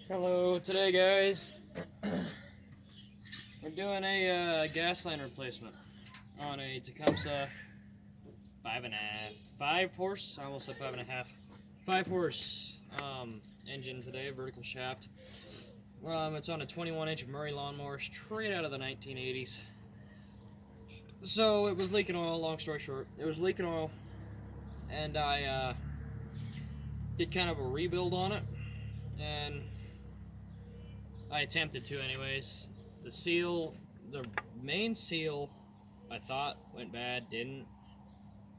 Hello, today guys, we're doing a gas line replacement on a Tecumseh 5 horse, I almost said 5.5, 5 horse engine today, vertical shaft. It's on a 21-inch Murray lawnmower straight out of the 1980s. So it was leaking oil, long story short, it was leaking oil, and I did kind of a rebuild on it, and I attempted to anyways. The main seal, I thought went bad, didn't.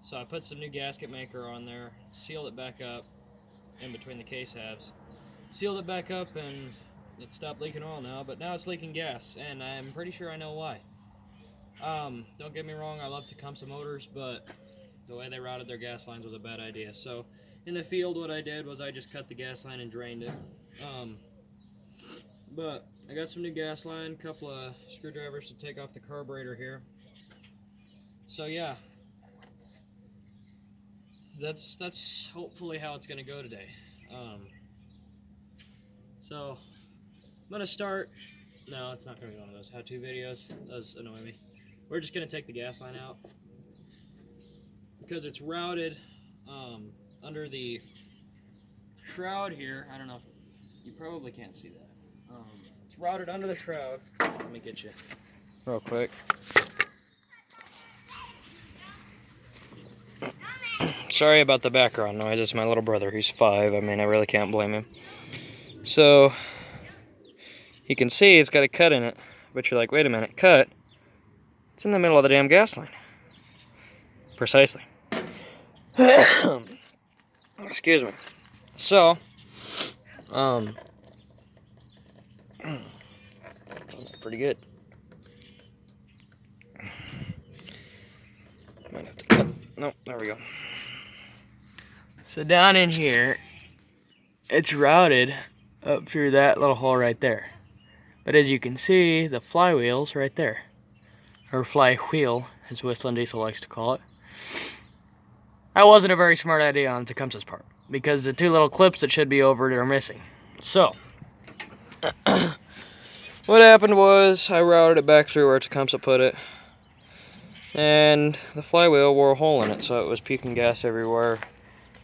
So I put some new gasket maker on there, sealed it back up in between the case halves. Sealed it back up and it stopped leaking oil now, but now it's leaking gas, and I'm pretty sure I know why. Don't get me wrong, I love Tecumseh Motors, but the way they routed their gas lines was a bad idea. So in the field, what I did was I just cut the gas line and drained it. But I got some new gas line, a couple of screwdrivers to take off the carburetor here. So yeah, that's hopefully how it's gonna go today. So I'm gonna start. No, it's not gonna be one of those how-to videos. Those annoy me. We're just gonna take the gas line out because it's routed under the shroud here. I don't know if you probably can't see that. It's routed under the shroud. Let me get you real quick. Sorry about the background noise. It's my little brother. He's 5. I mean, I really can't blame him. So you can see it's got a cut in it, but you're like, wait a minute, cut? It's in the middle of the damn gas line. Precisely. Excuse me. So, it's on there pretty good. Might have to cut. Nope, there we go. So down in here, it's routed up through that little hole right there. But as you can see, the flywheel's right there. Or flywheel, as Whistling Diesel likes to call it. That wasn't a very smart idea on Tecumseh's part, because the two little clips that should be over it are missing. So, what happened was I routed it back through where Tecumseh put it, and the flywheel wore a hole in it, so it was puking gas everywhere.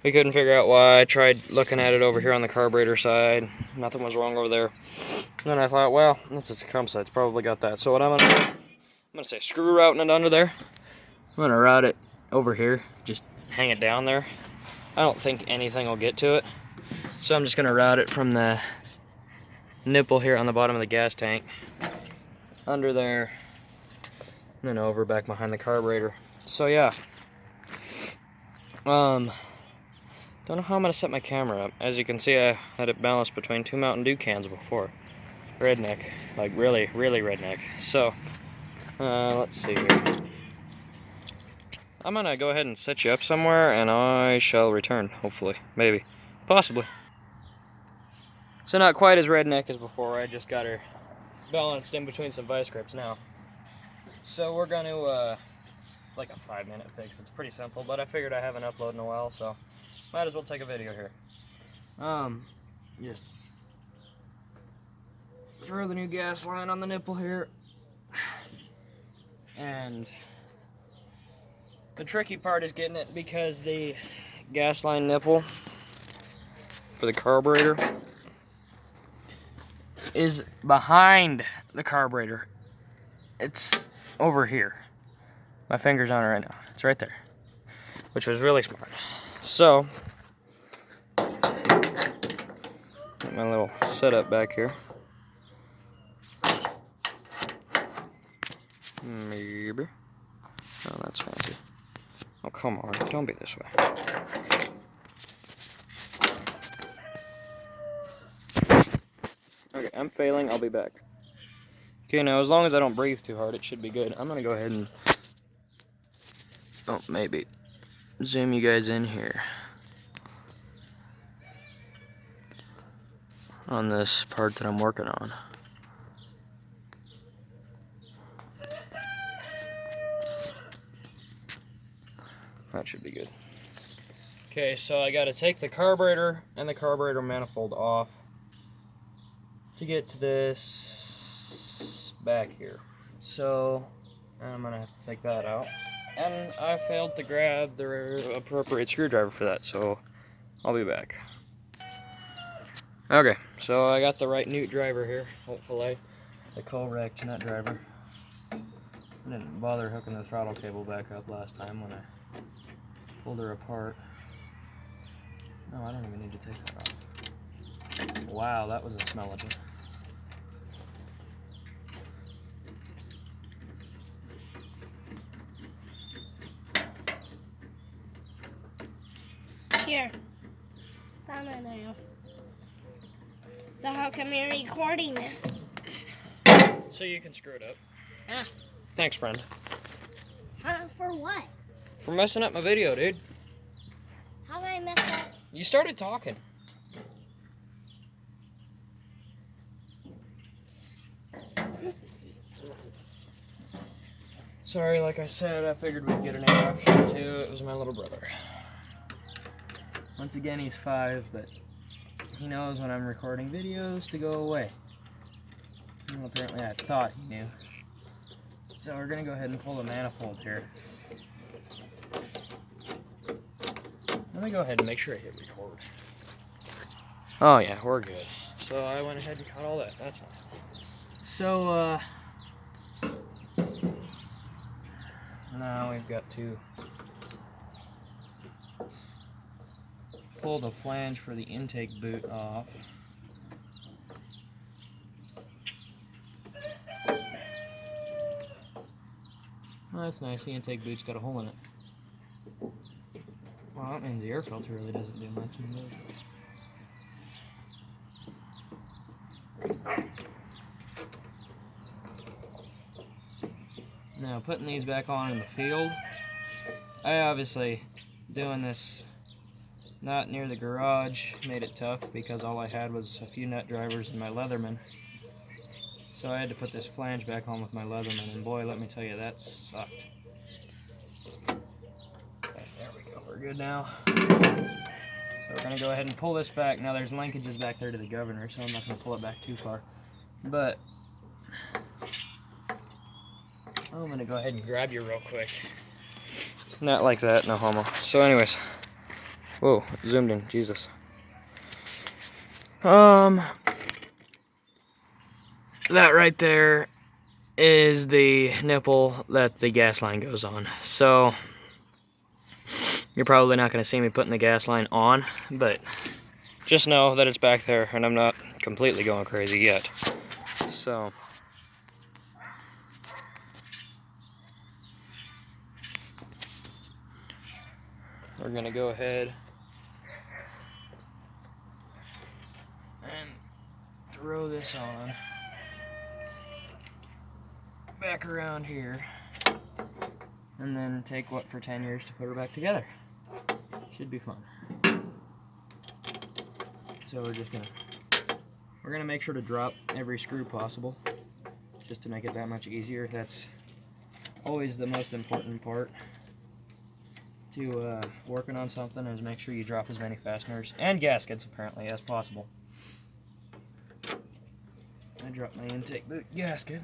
We couldn't figure out why. I tried looking at it over here on the carburetor side. Nothing was wrong over there. Then I thought, well, that's a Tecumseh. It's probably got that. So what I'm gonna do, I'm gonna say screw routing it under there. I'm gonna route it over here. Just hang it down there. I don't think anything will get to it. So I'm just gonna route it from the nipple here on the bottom of the gas tank under there, and then over back behind the carburetor. So yeah. Don't know how I'm gonna set my camera up. As you can see, I had it balanced between 2 Mountain Dew cans before. Redneck, like really, really redneck. So, let's see here. I'm gonna go ahead and set you up somewhere, and I shall return, hopefully, maybe, possibly. So not quite as redneck as before. I just got her balanced in between some vice grips now. So we're gonna, it's like a 5-minute fix. It's pretty simple, but I figured I haven't uploaded in a while, so might as well take a video here. Just throw the new gas line on the nipple here. And the tricky part is getting it because the gas line nipple for the carburetor is behind the carburetor. It's over here. My finger's on it right now. It's right there, which was really smart. So, get my little setup back here. Maybe. Oh, that's fancy. Oh, come on. Don't be this way. Okay, I'm failing. I'll be back. Okay, now as long as I don't breathe too hard, it should be good. I'm gonna go ahead and, oh, maybe zoom you guys in here on this part that I'm working on. That should be good. Okay, so I gotta take the carburetor and the carburetor manifold off. to get to this back here. So I'm gonna have to take that out. And I failed to grab the appropriate screwdriver for that, so I'll be back. Okay, so I got the right nut driver here, hopefully. The correct nut driver. I didn't bother hooking the throttle cable back up last time when I pulled her apart. No, I don't even need to take that off. Wow, that was a smell-a-bit. Here. Found it now. So how come you're recording this? So you can screw it up. Ah. Thanks, friend. For what? For messing up my video, dude. How did I mess up? You started talking. Sorry, like I said, I figured we'd get an interruption too. It was my little brother. Once again, he's 5, but he knows when I'm recording videos to go away. Well, apparently I thought he knew. So we're gonna go ahead and pull the manifold here. Let me go ahead and make sure I hit record. Oh yeah, we're good. So I went ahead and caught all that. That's nice. So now we've got to pull the flange for the intake boot off. Oh, that's nice. The intake boot's got a hole in it. Well, that means the air filter really doesn't do much. Now, putting these back on in the field, I obviously, doing this not near the garage made it tough because all I had was a few nut drivers and my Leatherman. So I had to put this flange back on with my Leatherman, and boy, let me tell you, that sucked. Okay, there we go, we're good now. So we're gonna go ahead and pull this back. Now there's linkages back there to the governor, so I'm not gonna pull it back too far. But I'm gonna go ahead and grab you real quick. Not like that, no homo. So anyways, whoa, zoomed in, Jesus. That right there is the nipple that the gas line goes on. So you're probably not going to see me putting the gas line on, but just know that it's back there and I'm not completely going crazy yet. So we're going to go ahead and throw this on back around here, and then take what for 10 years to put her back together. Should be fun. So we're gonna make sure to drop every screw possible, just to make it that much easier. That's always the most important part to working on something, is make sure you drop as many fasteners and gaskets apparently as possible. I dropped my intake boot gasket.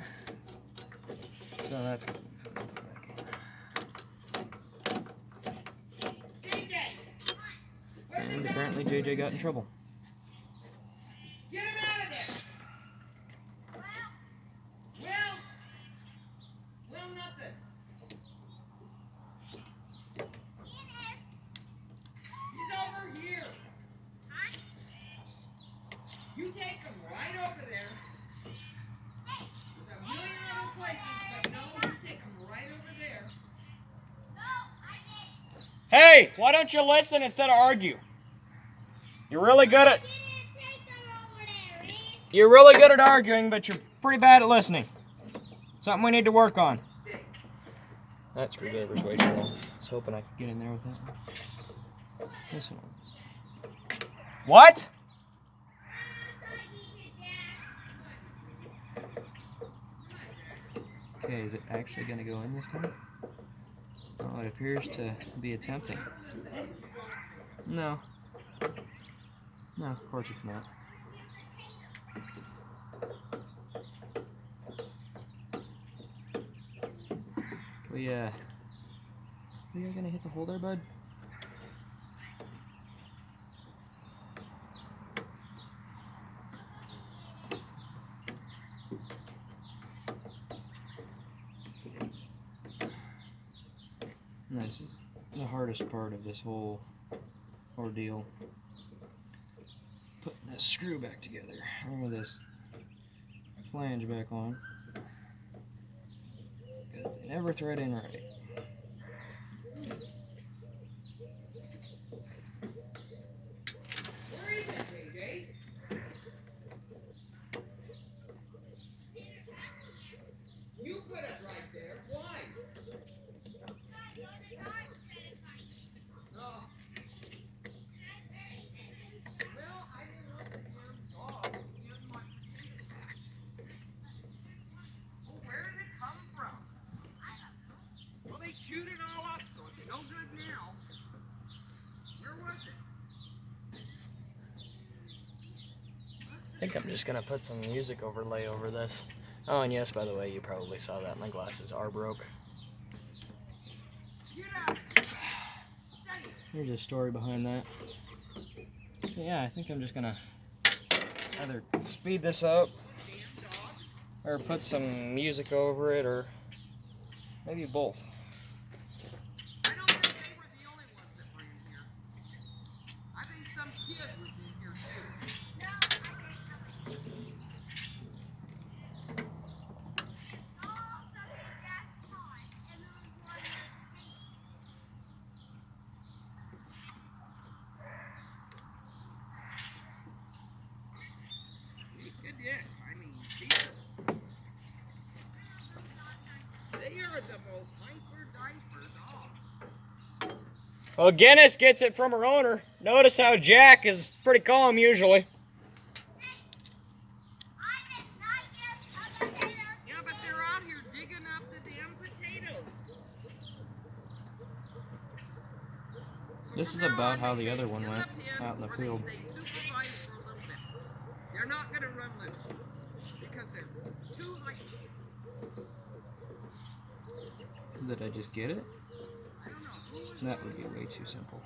So that's good. And apparently JJ got in trouble. Get him out of there! Well, nothing. He's over here. You take him right over there. There's a million other places, but no, you take him right over there. Hey, why don't you listen instead of argue? You're really good at arguing, but you're pretty bad at listening. Something we need to work on. That screwdriver's way too long. I was hoping I could get in there with that one. This one. What? Okay, is it actually going to go in this time? Oh, it appears to be attempting. No. No, of course it's not. But yeah. Are you gonna hit the hole there, bud? And this is the hardest part of this whole ordeal. Putting this screw back together. Or this flange back on. Because they never thread in right. Where is it, JJ? You put it right there. Why? No. Well, I didn't want the damn dog in my potato bag. Well, where did it come from? Well, they chewed it all up, so it's no good now. Where was it? I think I'm just gonna put some music overlay over this. Oh, and yes, by the way, you probably saw that my glasses are broke. Get out! Stay! Here's a story behind that. Yeah, I think I'm just gonna either speed this up Damn dog. or put some music over it, or maybe both. I don't think they were the only ones that were in here. I think some kid was in here too. Good yeah. I mean, Jesus. They are the most hyper-diaper dogs. Well, Guinness gets it from her owner. Notice how Jack is pretty calm usually. Yeah, but they're out here digging up the damn potatoes. This is about how the other one went out in the field. Stay supervised for a little bit. They're not going to run loose because they're too hyper. Did I just get it? I don't know. Who was That would be way too simple.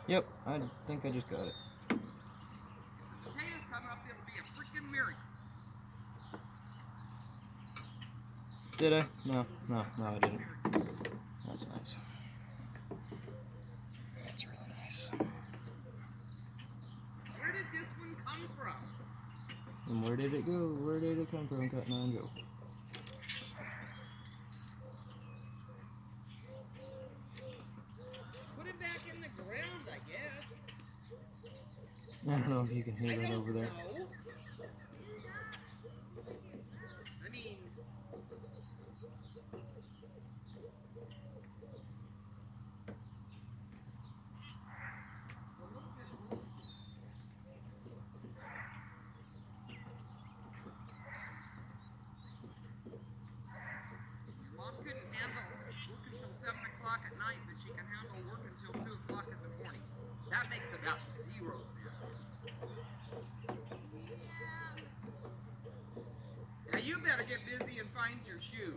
Yep, I think I just got it. If the potatoes come up, it'll be a freaking miracle. Did I? No, I didn't. That's nice. That's really nice. Where did this one come from? And where did it go? Where did it come from, Cotton Eye Joe? Put it back in the ground, I guess. I don't know if you can hear that over there. know. I mean, Mom couldn't handle working till 7 o'clock at night, but she can handle working till 2 o'clock in the morning. That makes about 0 cents. Now you better get busy and find your shoe.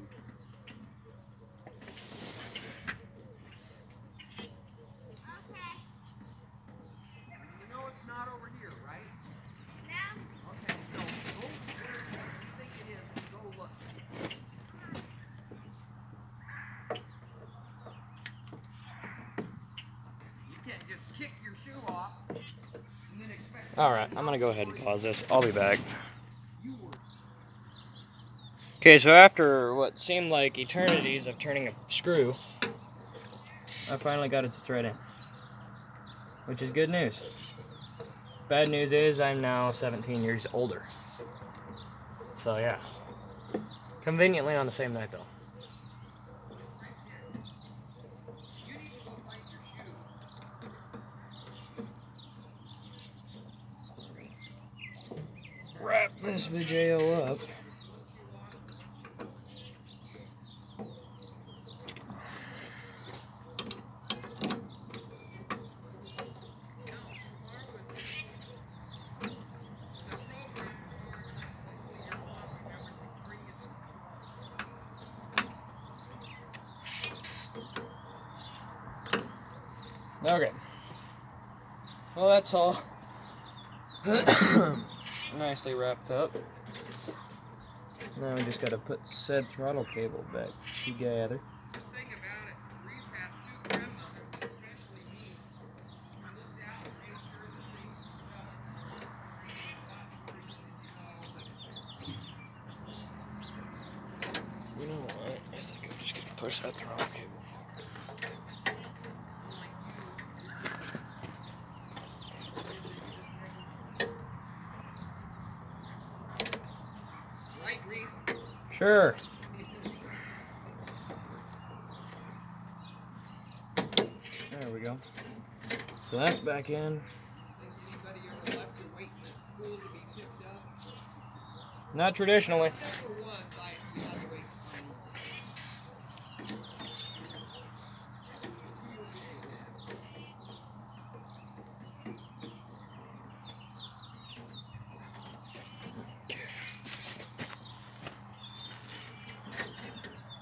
You know it's not over here, right? Okay, so go where you think it is and go look. You can't just kick your shoe off and then expect to Alright, I'm gonna go ahead and pause this. I'll be back. you were Okay, so after what seemed like eternities of turning a screw, I finally got it to thread in, which is good news. Bad news is I'm now 17 years older. So yeah, conveniently on the same night though. you need to go find your shoe. Wrap this video up. Okay. Well, that's all nicely wrapped up. Now we just gotta put said throttle cable back together. The thing about it, Reese had 2 grandmothers, especially me. I looked out and made sure that things fell into place where he stopped where he needed to go. You know what? I think I'm just gonna push that throttle cable forward. Unlike you. Right, Reese? Sure. There we go. So that's back in. Think anybody ever left her waiting at school to be picked up? Not traditionally. Except for once, we had to wait for him.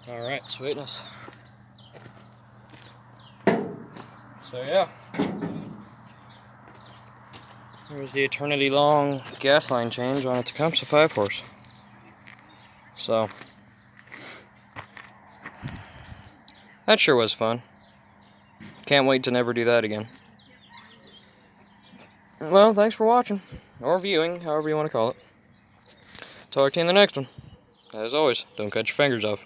All right, sweetness. So yeah, there's the eternity-long gas line change on a Tecumseh 5-horse. So that sure was fun. Can't wait to never do that again. Well, thanks for watching, or viewing, however you want to call it. Talk to you in the next one. As always, don't cut your fingers off.